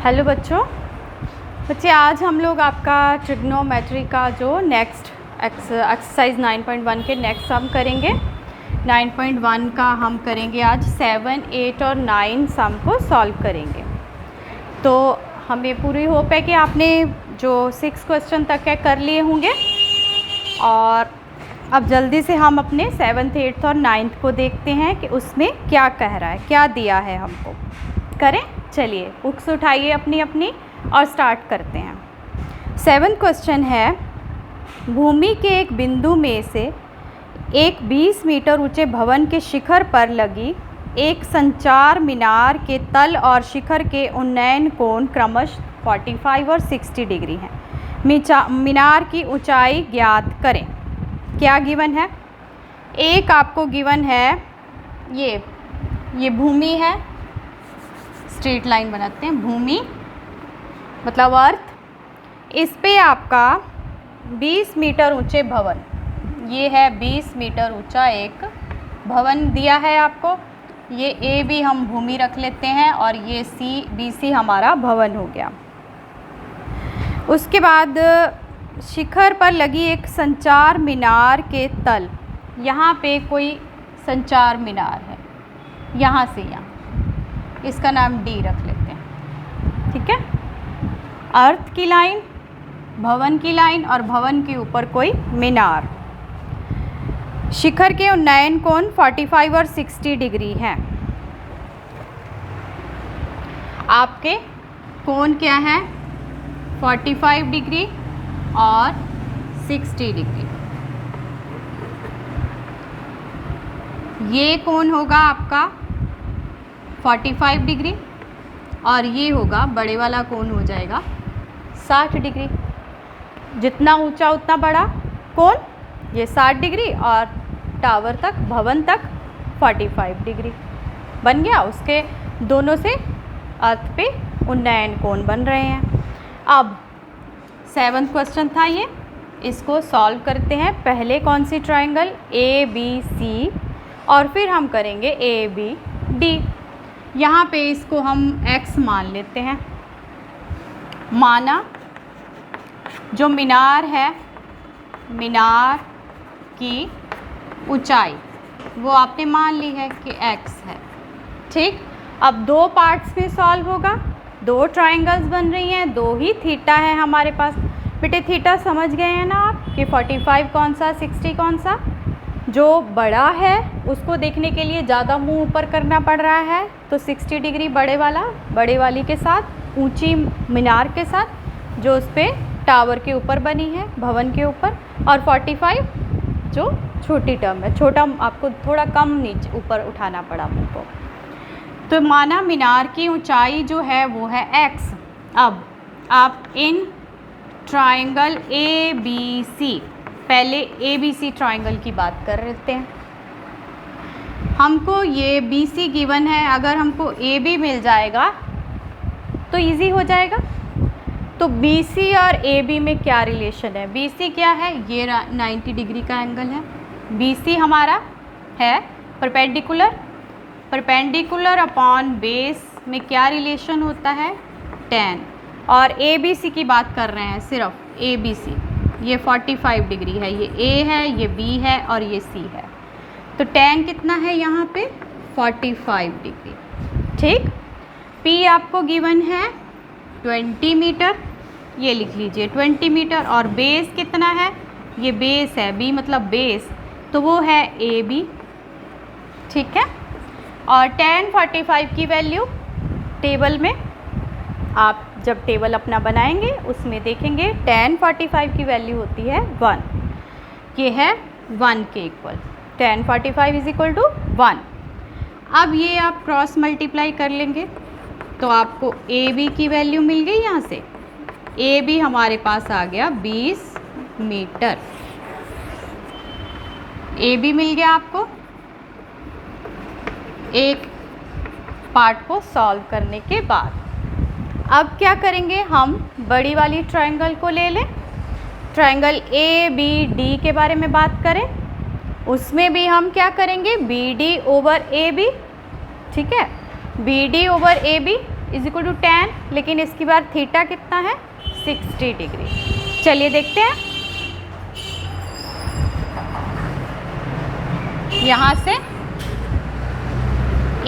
Hello बच्चे आज हम लोग आपका ट्रिग्नोमेट्री का जो नेक्स्ट एक्सरसाइज 9.1 के नेक्स्ट सम करेंगे। 9.1 का हम करेंगे आज 7, 8 और 9 सम को सॉल्व करेंगे। तो हमें पूरी होप है कि आपने जो 6 क्वेश्चन तक है कर लिए होंगे और अब जल्दी से हम अपने 7th, 8th और 9th को देखते हैं कि उसमें क्या कह रहा है, क्या दिया है हमको। करें, चलिए बुक्स उठाइए अपनी अपनी और स्टार्ट करते हैं। 7th क्वेश्चन है, भूमि के एक बिंदु में से एक 20 मीटर ऊंचे भवन के शिखर पर लगी एक संचार मीनार के तल और शिखर के उन्नयन कोण क्रमशः 45 और 60 डिग्री हैं। मीनार की ऊंचाई ज्ञात करें। क्या गिवन है? एक आपको गिवन है ये भूमि है, स्ट्रेट लाइन बनाते हैं, भूमि मतलब अर्थ। इस पे आपका 20 मीटर ऊंचे भवन, ये है 20 मीटर ऊंचा एक भवन दिया है आपको। ये ए बी हम भूमि रख लेते हैं और ये सी बी सी हमारा भवन हो गया। उसके बाद शिखर पर लगी एक संचार मीनार के तल, यहाँ पे कोई संचार मीनार है, यहाँ से यहाँ, इसका नाम डी रख लेते हैं, ठीक है। अर्थ की लाइन, भवन की लाइन और भवन के ऊपर कोई मीनार। शिखर के उन्नयन कोण 45 और 60 डिग्री हैं। आपके कोण क्या है? 45 डिग्री और 60 डिग्री। ये कोण होगा आपका 45 डिग्री और ये होगा बड़े वाला कोण हो जाएगा 60 डिग्री। जितना ऊंचा उतना बड़ा कोण, ये 60 डिग्री और टावर तक, भवन तक 45 डिग्री बन गया। उसके दोनों से अर्थ पे उन्नयन कोण बन रहे हैं। अब 7th क्वेश्चन था ये, इसको सॉल्व करते हैं। पहले कौन सी ट्रायंगल? ए बी सी और फिर हम करेंगे ए बी डी। यहाँ पे इसको हम x मान लेते हैं। माना जो मीनार है, मीनार की ऊंचाई वो आपने मान ली है कि x है, ठीक। अब दो पार्ट्स में सॉल्व होगा, दो ट्रायंगल्स बन रही हैं, दो ही थीटा है हमारे पास। बेटे थीटा समझ गए हैं ना आप कि 45 कौन सा, 60 कौन सा? जो बड़ा है उसको देखने के लिए ज़्यादा मुंह ऊपर करना पड़ रहा है, तो 60 डिग्री बड़े वाला, बड़े वाली के साथ, ऊंची मीनार के साथ जो उस पर टावर के ऊपर बनी है, भवन के ऊपर, और 45 जो छोटी टर्म है, छोटा आपको थोड़ा कम नीचे ऊपर उठाना पड़ा मुँह को। तो माना मीनार की ऊंचाई जो है वो है x। अब आप in triangle A B C, पहले ए बी सी ट्रायंगल की बात कर लेते हैं। हमको ये बी सी गिवन है, अगर हमको ए बी मिल जाएगा तो इजी हो जाएगा। तो बी सी और ए बी में क्या रिलेशन है? बी सी क्या है? ये 90 डिग्री का एंगल है। बी सी हमारा है परपेंडिकुलर, परपेंडिकुलर अपॉन बेस में क्या रिलेशन होता है? tan। और ए बी सी की बात कर रहे हैं, सिर्फ ए बी सी। ये 45 डिग्री है, ये A है, ये B है और ये C है। तो tan कितना है यहाँ पे? 45 डिग्री, ठीक। P आपको गिवन है 20 मीटर, ये लिख लीजिए 20 मीटर। और बेस कितना है? ये बेस है, B मतलब बेस, तो वो है AB, ठीक है। और tan 45 की वैल्यू टेबल में, आप जब टेबल अपना बनाएंगे उसमें देखेंगे tan 45 की वैल्यू होती है 1। ये है 1 के equal, tan 45 is equal to 1। अब ये आप क्रॉस मल्टीप्लाई कर लेंगे तो आपको ए बी की वैल्यू मिल गई। यहाँ से ए बी हमारे पास आ गया 20 मीटर, ए बी मिल गया आपको। एक पार्ट को सॉल्व करने के बाद अब क्या करेंगे? हम बड़ी वाली ट्रायंगल को ले लें। ट्रायंगल ए बी डी के बारे में बात करें, उसमें भी हम क्या करेंगे? B D over A B, ठीक है। B D over A B is equal to tan, लेकिन इसकी बार थीटा कितना है 60 डिग्री। चलिए देखते हैं, यहाँ से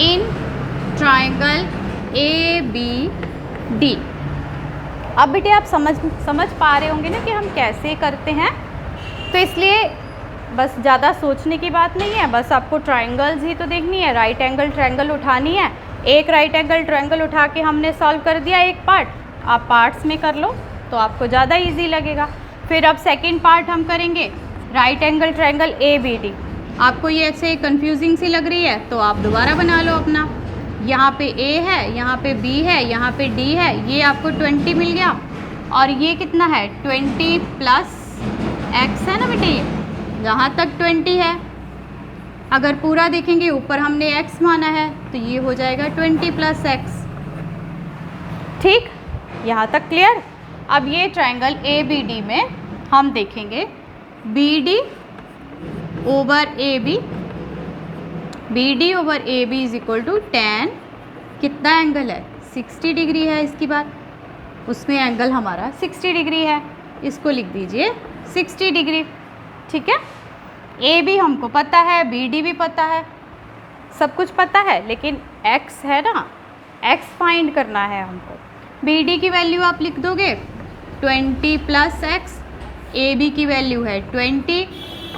इन ट्राइंगल ABD। अब बेटे आप समझ पा रहे होंगे ना कि हम कैसे करते हैं, तो इसलिए बस ज़्यादा सोचने की बात नहीं है, बस आपको ट्राइंगल्स ही तो देखनी है, राइट एंगल ट्राइंगल उठानी है। एक राइट एंगल ट्राइंगल उठा के हमने सॉल्व कर दिया एक पार्ट, आप पार्ट्स में कर लो तो आपको ज़्यादा इजी लगेगा। फिर अब सेकंड पार्ट हम करेंगे राइट एंगल ट्राइंगल ABD। आपको ये ऐसे कंफ्यूजिंग सी लग रही है तो आप दोबारा बना लो अपना। यहाँ पे A है, यहाँ पे B है, यहाँ पे D है, ये आपको 20 मिल गया, और ये कितना है 20 प्लस x है ना बेटे, ये जहाँ तक 20 है। अगर पूरा देखेंगे ऊपर हमने x माना है तो ये हो जाएगा 20 प्लस x। ठीक, यहाँ तक क्लियर। अब ये ट्रायंगल ABD में हम देखेंगे BD over AB, BD over AB is equal to tan, कितना एंगल है 60 डिग्री है इसकी बात, उसमें एंगल हमारा 60 डिग्री है, इसको लिख दीजिए 60 डिग्री। ठीक है, AB हमको पता है, BD भी पता है, सब कुछ पता है, लेकिन x है ना, x फाइंड करना है हमको। BD की वैल्यू आप लिख दोगे 20 प्लस x, AB की वैल्यू है 20,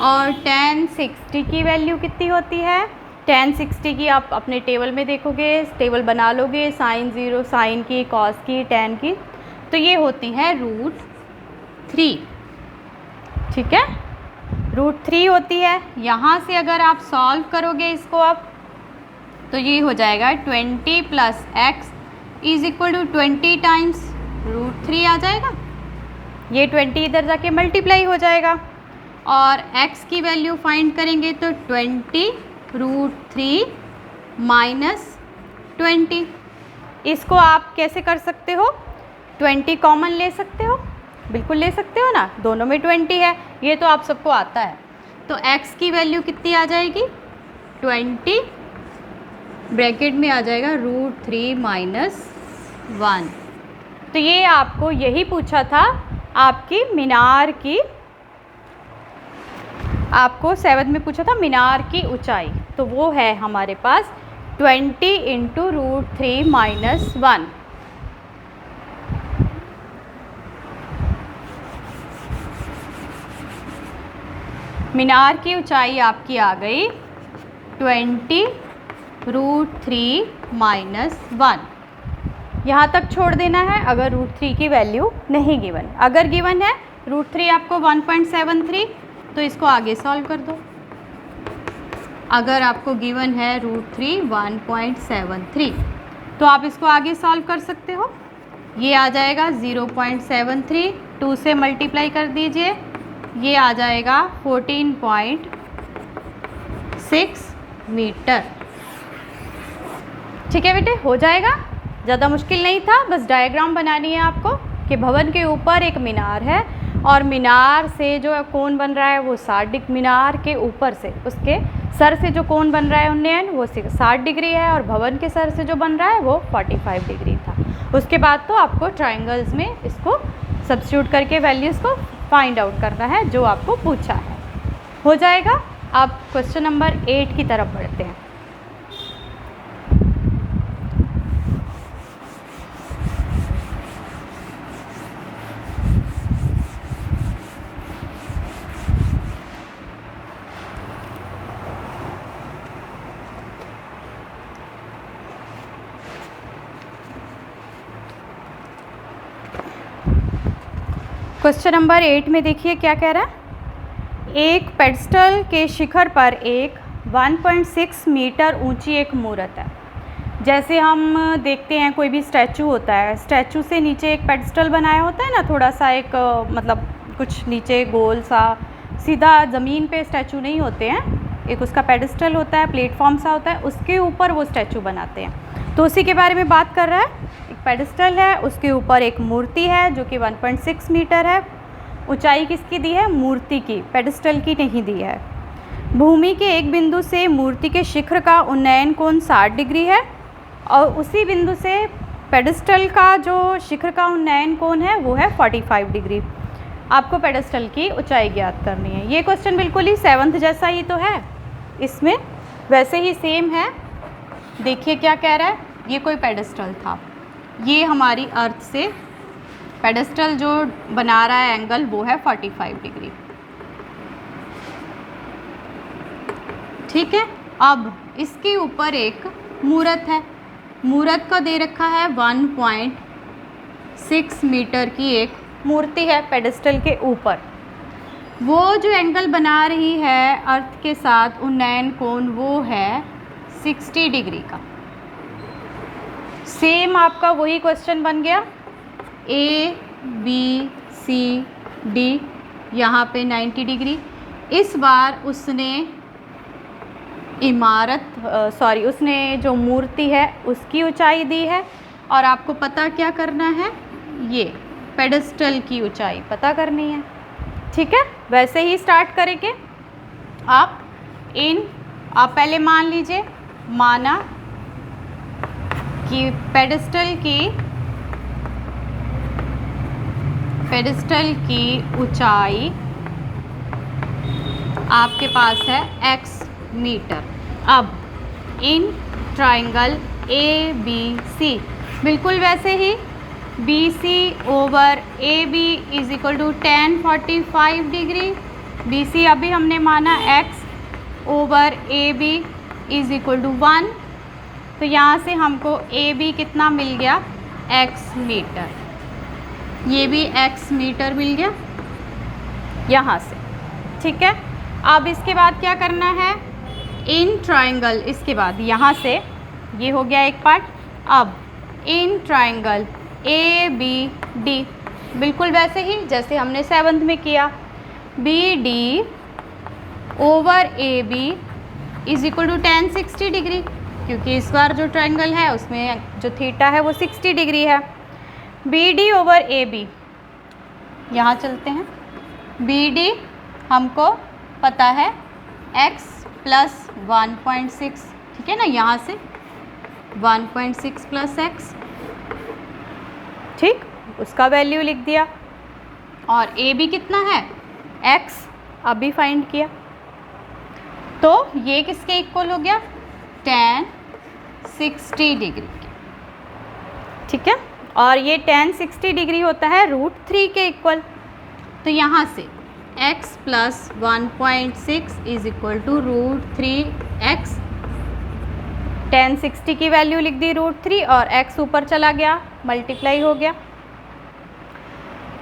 और tan 60 की वैल्यू कितनी होती है, tan 60 की आप अपने टेबल में देखोगे, टेबल बना लोगे, sin 0, sin की, cos की, tan की, तो ये होती है √3। ठीक है, √3 होती है। यहाँ से अगर आप सॉल्व करोगे इसको आप, तो ये हो जाएगा 20 plus x is equal to 20 times √3 आ जाएगा, ये 20 इधर जाके मल्टीप्लाई हो जाएगा, और x की वैल्यू फाइंड करेंगे तो 20 √3 माइनस 20। इसको आप कैसे कर सकते हो, 20 कॉमन ले सकते हो, बिल्कुल ले सकते हो ना, दोनों में 20 है, ये तो आप सबको आता है। तो x की वैल्यू कितनी आ जाएगी 20, ब्रैकेट में आ जाएगा √3 माइनस 1। तो ये आपको यही पूछा था आपकी मीनार की, आपको 7 में पूछा था मीनार की ऊंचाई, तो वो है हमारे पास 20 इंटू √3 माइनस 1। मीनार की ऊंचाई आपकी आ गई 20 √3 माइनस 1। यहाँ तक छोड़ देना है अगर √3 की वैल्यू नहीं गिवन, अगर गिवन है √3 आपको 1.73, तो इसको आगे सॉल्व कर दो। अगर आपको गिवन है √3 1.73, तो आप इसको आगे सॉल्व कर सकते हो। ये आ जाएगा 0.73, 2 से मल्टीप्लाई कर दीजिए, ये आ जाएगा 14.6 मीटर। ठीक है बेटे, हो जाएगा, ज़्यादा मुश्किल नहीं था, बस डायग्राम बनानी है आपको कि भवन के ऊपर एक मीनार है, और मीनार से जो कोण बन रहा है वो 60 डिग्री, मीनार के ऊपर से उसके सर से जो कोण बन रहा है उन्नयन वो 60 डिग्री है, और भवन के सर से जो बन रहा है वो 45 डिग्री था। उसके बाद तो आपको ट्रायंगल्स में इसको सब्स्टिट्यूट करके वैल्यूज़ को फाइंड आउट करना है जो आपको पूछा है, हो जाएगा। अब क्वेश्चन नंबर 8 की तरफ बढ़ते हैं। क्वेश्चन नंबर 8 में देखिए क्या कह रहा है, एक पेडस्टल के शिखर पर एक 1.6 मीटर ऊंची एक मूर्त है। जैसे हम देखते हैं कोई भी स्टैचू होता है, स्टैचू से नीचे एक पेडस्टल बनाया होता है ना, थोड़ा सा एक मतलब कुछ नीचे गोल सा, सीधा ज़मीन पे स्टैचू नहीं होते हैं, एक उसका पेडस्टल होता है, प्लेटफॉर्म सा होता है, उसके ऊपर वो स्टैचू बनाते हैं। तो उसी के बारे में बात कर रहा है। एक पेडस्टल है, उसके ऊपर एक मूर्ति है जो कि 1.6 मीटर है। ऊंचाई किसकी दी है, मूर्ति की, पेडस्टल की नहीं दी है। भूमि के एक बिंदु से मूर्ति के शिखर का उन्नयन कोण 60 डिग्री है, और उसी बिंदु से पेडेस्टल का जो शिखर का उन्नयन कोण है वो है 45 डिग्री। आपको पेडेस्टल की ऊंचाई ज्ञात करनी है। ये क्वेश्चन बिल्कुल ही 7th जैसा ही तो है, इसमें वैसे ही सेम है। देखिए क्या कह रहा है, ये कोई पेडेस्टल था, ये हमारी अर्थ से पेडेस्टल जो बना रहा है एंगल वो है 45 डिग्री। ठीक है, अब इसके ऊपर एक मूर्त है, मूर्त का दे रखा है 1.6 मीटर की एक मूर्ति है पेडेस्टल के ऊपर। वो जो एंगल बना रही है अर्थ के साथ उन्नयन कोण वो है 60 डिग्री का। सेम आपका वही क्वेश्चन बन गया, A B C D यहाँ पे 90 डिग्री। इस बार उसने उसने जो मूर्ति है उसकी ऊंचाई दी है और आपको पता क्या करना है, ये पेडेस्टल की ऊंचाई पता करनी है। ठीक है, वैसे ही स्टार्ट करेंगे। आप पहले मान लीजिए, माना कि पेडेस्टल की ऊंचाई आपके पास है x मीटर। अब इन ट्राइंगल ABC बिल्कुल वैसे ही BC over AB is equal to tan 45 degree. BC अभी हमने माना x over AB is equal to 1, तो यहाँ से हमको AB कितना मिल गया, x मीटर। ये भी x मीटर मिल गया यहाँ से। ठीक है, अब इसके बाद क्या करना है, इन ट्राइंगल, इसके बाद यहाँ से ये हो गया एक पार्ट। अब इन ट्राइंगल ABD बिल्कुल वैसे ही जैसे हमने 7th में किया, BD over AB is equal to tan 60 degree, क्योंकि इस बार जो ट्राइंगल है उसमें जो थीटा है वो 60 डिग्री है। BD ओवर AB, यहाँ चलते हैं, BD हमको पता है x प्लस 1.6, ठीक है ना, यहाँ से 1.6 प्लस x, ठीक, उसका वैल्यू लिख दिया। और AB कितना है, x अभी फाइंड किया, तो ये किसके इक्वल हो गया, tan 60 डिग्री। ठीक है, और ये tan 60 डिग्री होता है √3 के इक्वल। तो यहाँ से x plus 1.6 is equal to √3x, tan 60 की वैल्यू लिख दी √3 और x ऊपर चला गया, मल्टीप्लाई हो गया।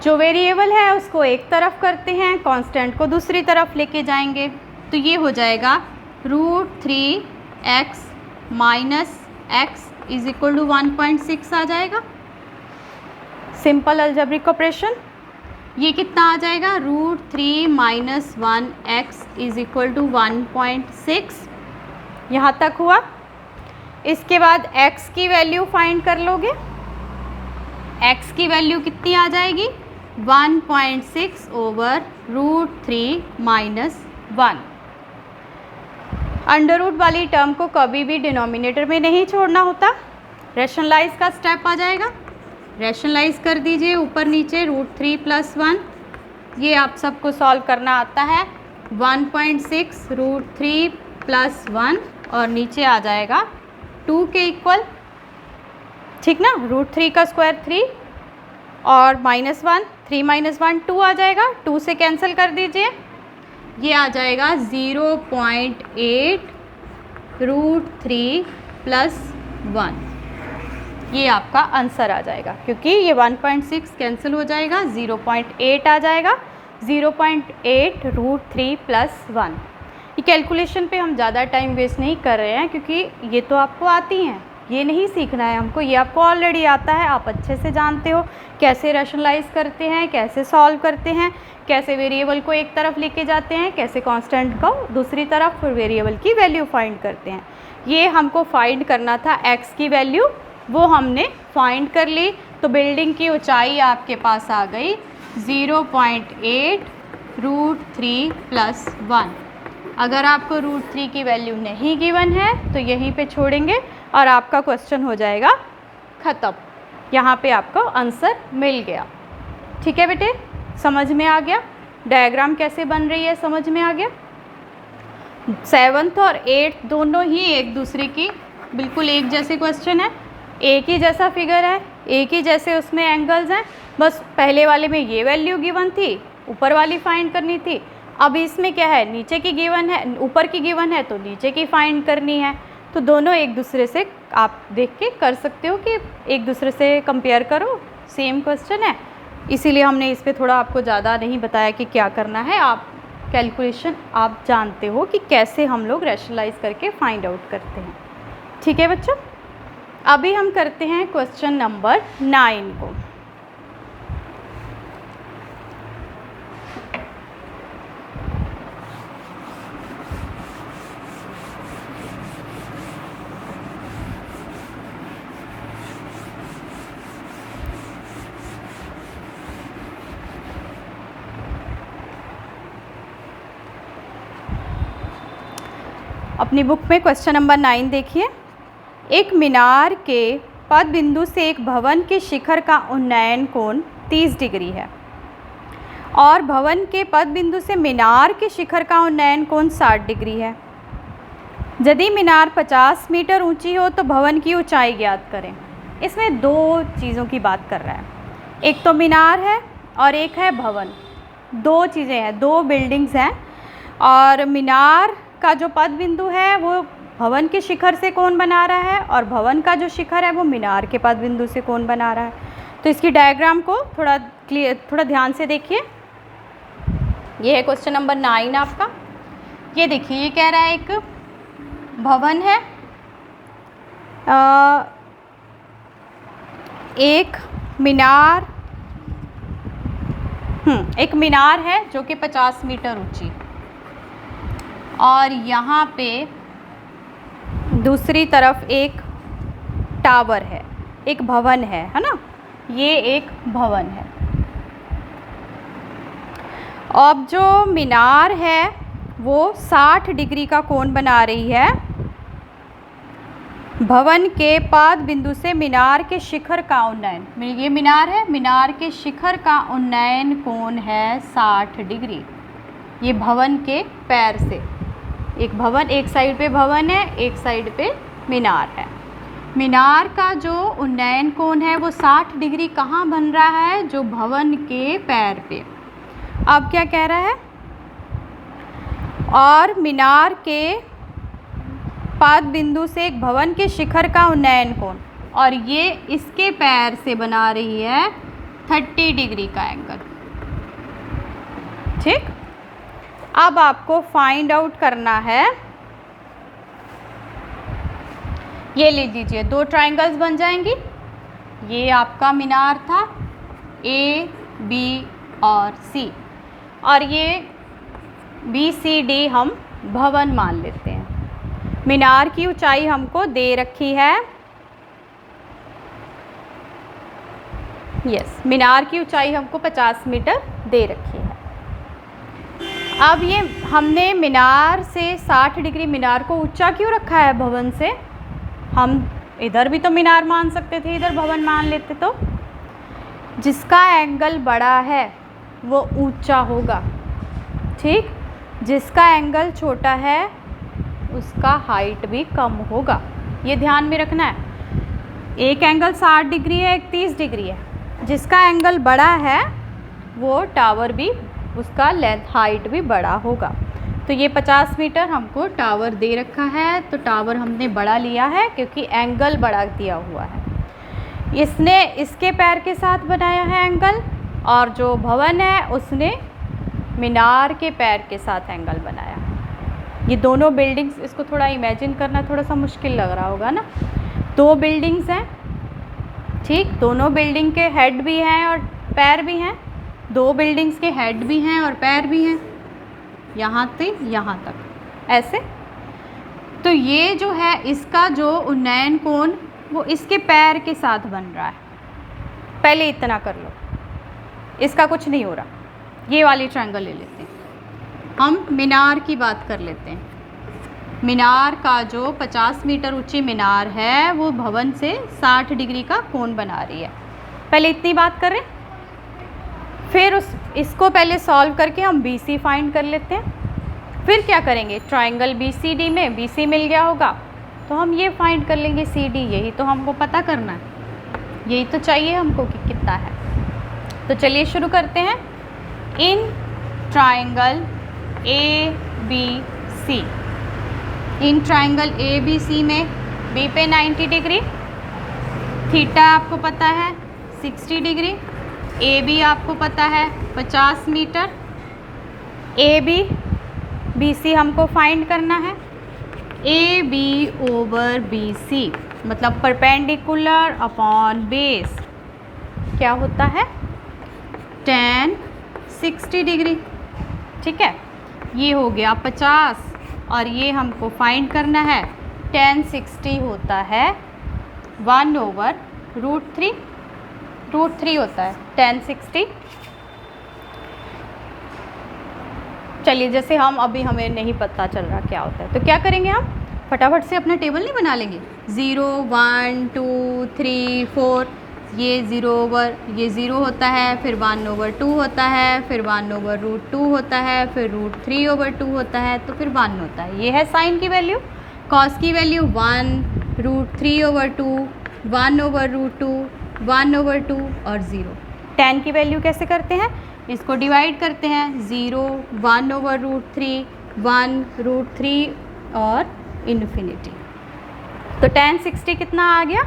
जो वेरिएबल है उसको एक तरफ करते हैं, कांस्टेंट को दूसरी तरफ लेके जाएंगे, तो ये हो जाएगा √3x minus x is equal to 1.6 आ जाएगा। सिंपल अलजेब्रिक ऑपरेशन, ये कितना आ जाएगा, √3 minus 1x is equal to 1.6। यहाँ तक हुआ। इसके बाद x की वैल्यू फाइंड कर लोगे, x की वैल्यू कितनी आ जाएगी, 1.6 ओवर √3 माइनस 1। अंडर रूट वाली टर्म को कभी भी डिनोमिनेटर में नहीं छोड़ना होता। रैशनलाइज का स्टेप आ जाएगा, रैशनलाइज कर दीजिए ऊपर नीचे, √3 प्लस 1, ये आप सबको सॉल्व करना आता है। 1.6 √3 प्लस 1 और नीचे आ जाएगा 2 के इक्वल, ठीक ना, √3 का स्क्वायर 3 और माइनस 1, 3 माइनस 1 2 आ जाएगा, 2 से कैंसिल कर दीजिए, ये आ जाएगा 0.8 √3 प्लस 1, ये आपका आंसर आ जाएगा, क्योंकि ये 1.6 कैंसिल हो जाएगा, 0.8 आ जाएगा, 0.8 √3 प्लस 1। ये कैलकुलेशन पे हम ज़्यादा टाइम वेस्ट नहीं कर रहे हैं, क्योंकि ये तो आपको आती हैं, ये नहीं सीखना है हमको, ये आपको ऑलरेडी आता है, आप अच्छे से जानते हो कैसे रैशनलाइज करते हैं, कैसे सॉल्व करते हैं, कैसे वेरिएबल को एक तरफ लेके जाते हैं, कैसे कांस्टेंट को दूसरी तरफ, फिर वेरिएबल की वैल्यू फाइंड करते हैं। ये हमको फाइंड करना था x की वैल्यू, वो हमने फाइंड कर ली। तो बिल्डिंग की ऊंचाई आपके पास आ गई 0.8 √3 प्लस 1। अगर आपको √3 की वैल्यू नहीं गिवन है तो यहीं पे छोड़ेंगे और आपका क्वेश्चन हो जाएगा ख़त्म। यहाँ पे आपको आंसर मिल गया। ठीक है बेटे, समझ में आ गया डायग्राम कैसे बन रही है, समझ में आ गया। 7th और 8th दोनों ही एक दूसरे की बिल्कुल एक जैसे क्वेश्चन है, एक ही जैसा फिगर है, एक ही जैसे उसमें एंगल्स हैं, बस पहले वाले में ये वैल्यू गिवन थी, ऊपर वाली फाइंड करनी थी। अब इसमें क्या है, नीचे की गिवन है, ऊपर की गिवन है तो नीचे की फाइंड करनी है। तो दोनों एक दूसरे से आप देख के कर सकते हो कि एक दूसरे से कंपेयर करो, सेम क्वेश्चन है, इसीलिए हमने इस पर थोड़ा आपको ज़्यादा नहीं बताया कि क्या करना है। आप कैलकुलेशन आप जानते हो कि कैसे हम लोग रैशनलाइज करके फाइंड आउट करते हैं। ठीक है बच्चों, अभी हम करते हैं क्वेश्चन नंबर 9 को। अपनी बुक में क्वेश्चन नंबर 9 देखिए। एक मीनार के पद बिंदु से एक भवन के शिखर का उन्नयन कोण 30 डिग्री है और भवन के पद बिंदु से मीनार के शिखर का उन्नयन कोण 60 डिग्री है। यदि मीनार 50 मीटर ऊंची हो तो भवन की ऊंचाई ज्ञात करें। इसमें दो चीज़ों की बात कर रहा है, एक तो मीनार है और एक है भवन। दो चीज़ें हैं, दो बिल्डिंग्स हैं, और मीनार का जो पद बिंदु है वो भवन के शिखर से कोण बना रहा है और भवन का जो शिखर है वो मीनार के पद बिंदु से कोण बना रहा है। तो इसकी डायग्राम को थोड़ा ध्यान से देखिए। ये है क्वेश्चन नंबर 9 आपका। ये देखिए, ये कह रहा है एक भवन है, एक मीनार है जो कि 50 मीटर ऊंची, और यहाँ पे दूसरी तरफ एक टावर है, एक भवन है ना, ये एक भवन है। अब जो मीनार है वो 60 डिग्री का कोण बना रही है भवन के पद बिंदु से मीनार के शिखर का उन्नयन। ये मीनार है, मीनार के शिखर का उन्नयन कोण है 60 डिग्री। ये भवन के पैर से, एक भवन, एक साइड पे भवन है, एक साइड पे मीनार है। मीनार का जो उन्नयन कोण है वो 60 डिग्री कहाँ बन रहा है, जो भवन के पैर पे। अब क्या कह रहा है, और मीनार के पद बिंदु से एक भवन के शिखर का उन्नयन कोण, और ये इसके पैर से बना रही है 30 डिग्री का एंगल। ठीक, अब आपको फाइंड आउट करना है, ये ले लीजिए, दो ट्रायंगल्स बन जाएंगी। ये आपका मीनार था A, B और C, और ये B, C, D हम भवन मान लेते हैं। मीनार की ऊंचाई हमको दे रखी है, यस, मीनार की ऊंचाई हमको 50 मीटर दे रखी है। अब ये हमने मीनार से 60 डिग्री, मीनार को ऊंचा क्यों रखा है भवन से? हम इधर भी तो मीनार मान सकते थे, इधर भवन मान लेते। तो जिसका एंगल बड़ा है वो ऊंचा होगा, ठीक, जिसका एंगल छोटा है उसका हाइट भी कम होगा। ये ध्यान में रखना है। एक एंगल 60 डिग्री है, एक 30 डिग्री है। जिसका एंगल बड़ा है वो टावर भी, उसका लेंथ हाइट भी बड़ा होगा। तो ये 50 मीटर हमको टावर दे रखा है, तो टावर हमने बड़ा लिया है क्योंकि एंगल बड़ा दिया हुआ है। इसने इसके पैर के साथ बनाया है एंगल, और जो भवन है उसने मीनार के पैर के साथ एंगल बनाया। ये दोनों बिल्डिंग्स, इसको थोड़ा इमेजिन करना थोड़ा सा मुश्किल लग रहा होगा ना। दो बिल्डिंग्स हैं, ठीक, दोनों बिल्डिंग के हेड भी हैं और पैर भी हैं। दो बिल्डिंग्स के हेड भी हैं और पैर भी हैं, यहाँ से यहाँ तक ऐसे। तो ये जो है इसका जो उन्नयन कोण वो इसके पैर के साथ बन रहा है। पहले इतना कर लो, इसका कुछ नहीं हो रहा। ये वाली ट्रायंगल ले लेते हैं, हम मीनार की बात कर लेते हैं। मीनार का जो 50 मीटर ऊंची मीनार है वो भवन से 60 डिग्री का कोण बना रही है। पहले इतनी बात करें, फिर इसको पहले सॉल्व करके हम BC फाइंड कर लेते हैं। फिर क्या करेंगे, ट्राइंगल BCD में BC मिल गया होगा तो हम ये फाइंड कर लेंगे CD। यही तो हमको पता करना है, यही तो चाहिए हमको कि कितना है। तो चलिए शुरू करते हैं। In triangle ABC, in triangle ABC में B पे 90 डिग्री, थीटा आपको पता है 60 डिग्री, AB आपको पता है 50 मीटर, AB BC हमको फाइंड करना है। AB ओवर BC मतलब परपेंडिकुलर अपॉन बेस क्या होता है, tan 60 डिग्री। ठीक है, ये हो गया 50 और ये हमको फाइंड करना है tan 60 होता है 1 ओवर √3, √3 होता है tan 60। चलिए जैसे हम अभी हमें नहीं पता चल रहा क्या होता है तो क्या करेंगे, हम फटाफट से अपना टेबल नहीं बना लेंगे। 0 1 2 3 4, ये 0 ओवर ये 0 होता है, फिर 1 ओवर 2 होता है, फिर 1 ओवर √2 होता है, फिर √3 ओवर 2 होता है, तो फिर 1 होता है। ये है साइन की वैल्यू। कॉस की वैल्यू 1 √3 ओवर 2, 1 ओवर √2, 1 ओवर 2 और 0। tan की वैल्यू कैसे करते हैं, इसको डिवाइड करते हैं। 0 1 ओवर √3, 1 √3 और इन्फिनिटी। तो tan 60 कितना आ गया,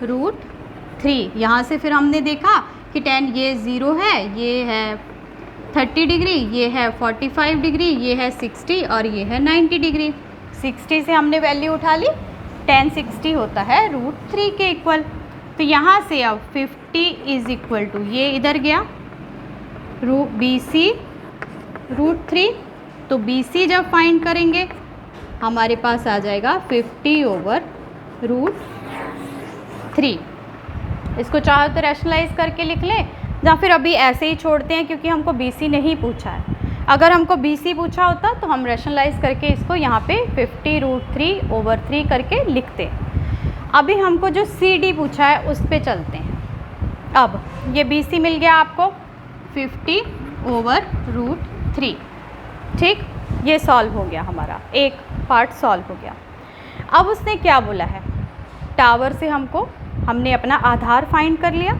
√3। यहाँ से फिर हमने देखा कि tan ये 0 है, ये है 30 डिग्री, ये है 45 डिग्री, ये है 60 और ये है 90 डिग्री। 60 से हमने वैल्यू उठा ली, tan 60 होता है √3 के इक्वल। तो यहाँ से अब 50 इज इक्वल टू ये इधर गया BC √3, तो BC जब फाइंड करेंगे हमारे पास आ जाएगा 50 ओवर √3। इसको चाहो तो रैशनलाइज करके लिख लें या फिर अभी ऐसे ही छोड़ते हैं क्योंकि हमको BC नहीं पूछा है। अगर हमको BC पूछा होता तो हम रैशनलाइज करके इसको यहाँ पे 50 √3 ओवर 3 करके लिखते। अभी हमको जो CD पूछा है उस पे चलते हैं। अब ये BC मिल गया आपको 50 ओवर √3। ठीक, ये सॉल्व हो गया, हमारा एक पार्ट सॉल्व हो गया। अब उसने क्या बोला है, टावर से हमने अपना आधार फाइंड कर लिया।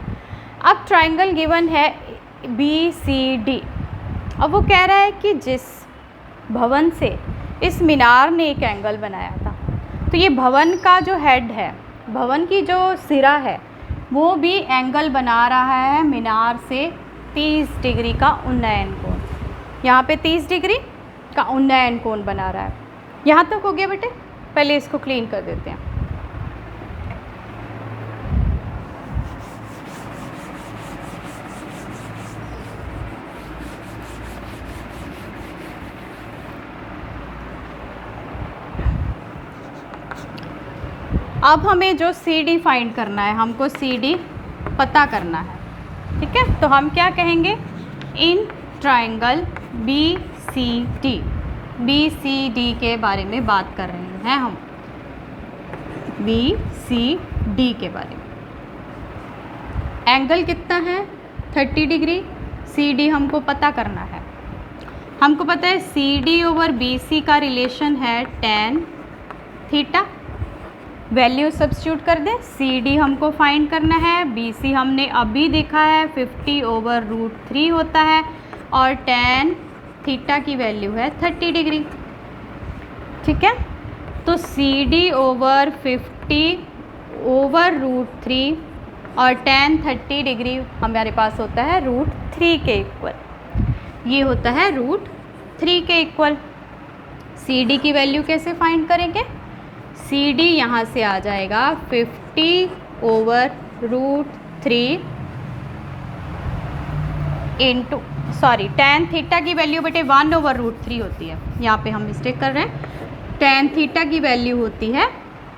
अब ट्राइंगल गिवन है BCD। अब वो कह रहा है कि जिस भवन से इस मीनार ने एक एंगल बनाया था, तो ये भवन का जो हेड है, भवन की जो सिरा है, वो भी एंगल बना रहा है मीनार से 30 डिग्री का उन्नयन कोण। यहाँ पे 30 डिग्री का उन्नयन कोण बना रहा है। यहाँ तक हो गया बेटे, पहले इसको क्लीन कर देते हैं। अब हमें जो CD फाइंड करना है, हमको CD पता करना है। ठीक है, तो हम क्या कहेंगे, इन ट्राइंगल BCD के बारे में बात कर रहे हैं हम, BCD के बारे में। एंगल कितना है, 30 डिग्री। CD हमको पता करना है। हमको पता है CD ओवर BC का रिलेशन है tan थीटा। वैल्यू सब्स्टिट्यूट कर दें। CD हमको फाइंड करना है, BC हमने अभी देखा है 50 ओवर √3 होता है और tan थीटा की वैल्यू है 30 डिग्री। ठीक है, तो CD ओवर 50 ओवर √3 और tan 30 डिग्री हमारे पास होता है √3 के इक्वल। ये होता है √3 के इक्वल। CD की वैल्यू कैसे फाइंड करेंगे, CD यहाँ से आ जाएगा 50 ओवर √3 इंटू tan थीटा की वैल्यू बेटे 1 ओवर √3 होती है। यहाँ पे हम मिस्टेक कर रहे हैं। tan थीटा की वैल्यू होती है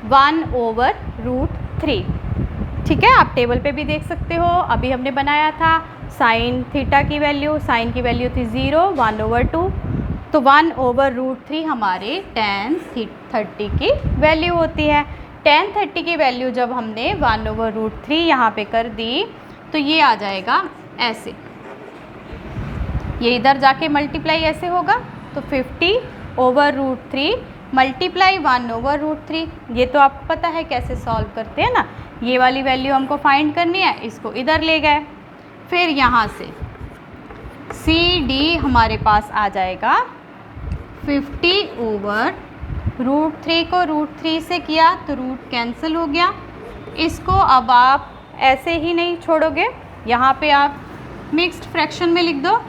1 ओवर √3। ठीक है, आप टेबल पे भी देख सकते हो, अभी हमने बनाया था। साइन थीटा की वैल्यू, साइन की वैल्यू थी 0, 1 ओवर 2, तो 1/√3 हमारे tan30 की वैल्यू होती है। tan30 की वैल्यू जब हमने 1/√3 यहाँ पे कर दी तो ये आ जाएगा ऐसे, ये इधर जाके मल्टीप्लाई ऐसे होगा, तो 50/√3 मल्टीप्लाई 1/√3। ये तो आपको पता है कैसे सॉल्व करते हैं ना। ये वाली वैल्यू हमको फाइंड करनी है, इसको इधर ले गए। फिर यहाँ से CD हमारे पास आ जाएगा 50/√3 को √3 से किया तो रूट कैंसिल हो गया। इसको अब आप ऐसे ही नहीं छोड़ोगे, यहाँ पे आप मिक्स्ड फ्रैक्शन में लिख दो।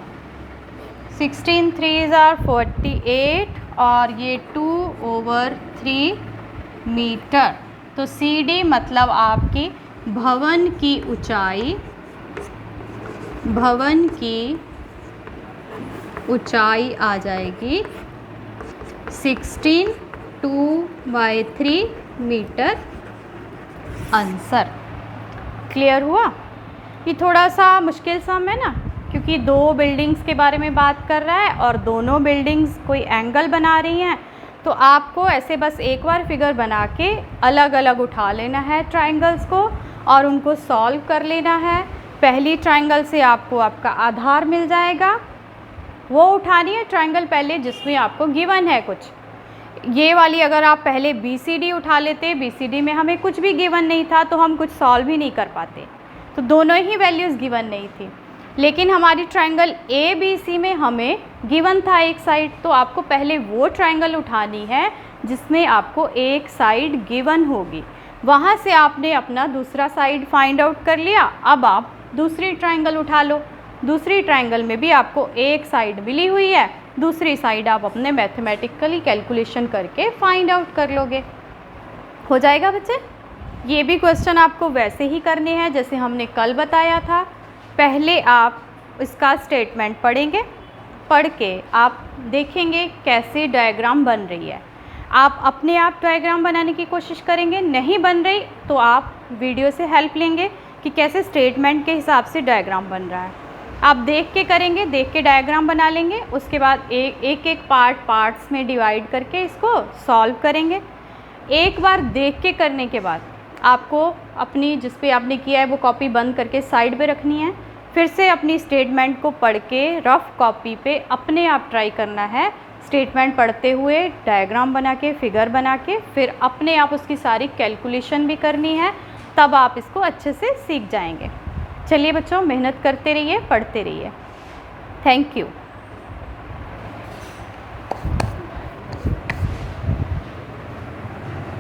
16 3s are 48 और ये 2/3 मीटर। तो CD मतलब आपकी भवन की ऊंचाई आ जाएगी 16 2/3 मीटर आंसर। क्लियर हुआ? ये थोड़ा सा मुश्किल सम है ना, क्योंकि दो बिल्डिंग्स के बारे में बात कर रहा है और दोनों बिल्डिंग्स कोई एंगल बना रही हैं। तो आपको ऐसे बस एक बार फिगर बना के अलग अलग उठा लेना है ट्रायंगल्स को और उनको सॉल्व कर लेना है। पहली ट्रायंगल से आपको आपका आधार मिल जाएगा, वो उठानी है ट्रायंगल पहले जिसमें आपको गिवन है कुछ। ये वाली अगर आप पहले BCD उठा लेते, BCD में हमें कुछ भी गिवन नहीं था तो हम कुछ सॉल्व ही नहीं कर पाते, तो दोनों ही वैल्यूज़ गिवन नहीं थी। लेकिन हमारी ट्रायंगल ABC में हमें गिवन था एक साइड, तो आपको पहले वो ट्रायंगल उठानी है जिसमें आपको एक साइड गिवन होगी। वहाँ से आपने अपना दूसरा साइड फाइंड आउट कर लिया। अब आप दूसरी ट्रायंगल उठा लो, दूसरी ट्रायंगल में भी आपको एक साइड मिली हुई है, दूसरी साइड आप अपने मैथमेटिकली कैलकुलेशन करके फाइंड आउट कर लोगे। हो जाएगा बच्चे? ये भी क्वेश्चन आपको वैसे ही करने हैं जैसे हमने कल बताया था। पहले आप इसका स्टेटमेंट पढ़ेंगे, पढ़ के आप देखेंगे कैसे डायग्राम बन रही है। आप अपने आप डायग्राम बनाने की कोशिश करेंगे, नहीं बन रही तो आप वीडियो से हेल्प लेंगे कि कैसे स्टेटमेंट के हिसाब से डायग्राम बन रहा है। आप देख के करेंगे, देख के डायग्राम बना लेंगे, उसके बाद एक पार्ट्स में डिवाइड करके इसको सॉल्व करेंगे। एक बार देख के करने के बाद आपको अपनी जिस पे आपने किया है वो कॉपी बंद करके साइड पे रखनी है। फिर से अपनी स्टेटमेंट को पढ़ के रफ़ कॉपी पे अपने आप ट्राई करना है, स्टेटमेंट पढ़ते हुए डायग्राम बना के फिगर बना के फिर अपने आप उसकी सारी कैलकुलेशन भी करनी है, तब आप इसको अच्छे से सीख जाएंगे। चलिए बच्चों, मेहनत करते रहिए, पढ़ते रहिए। Thank you.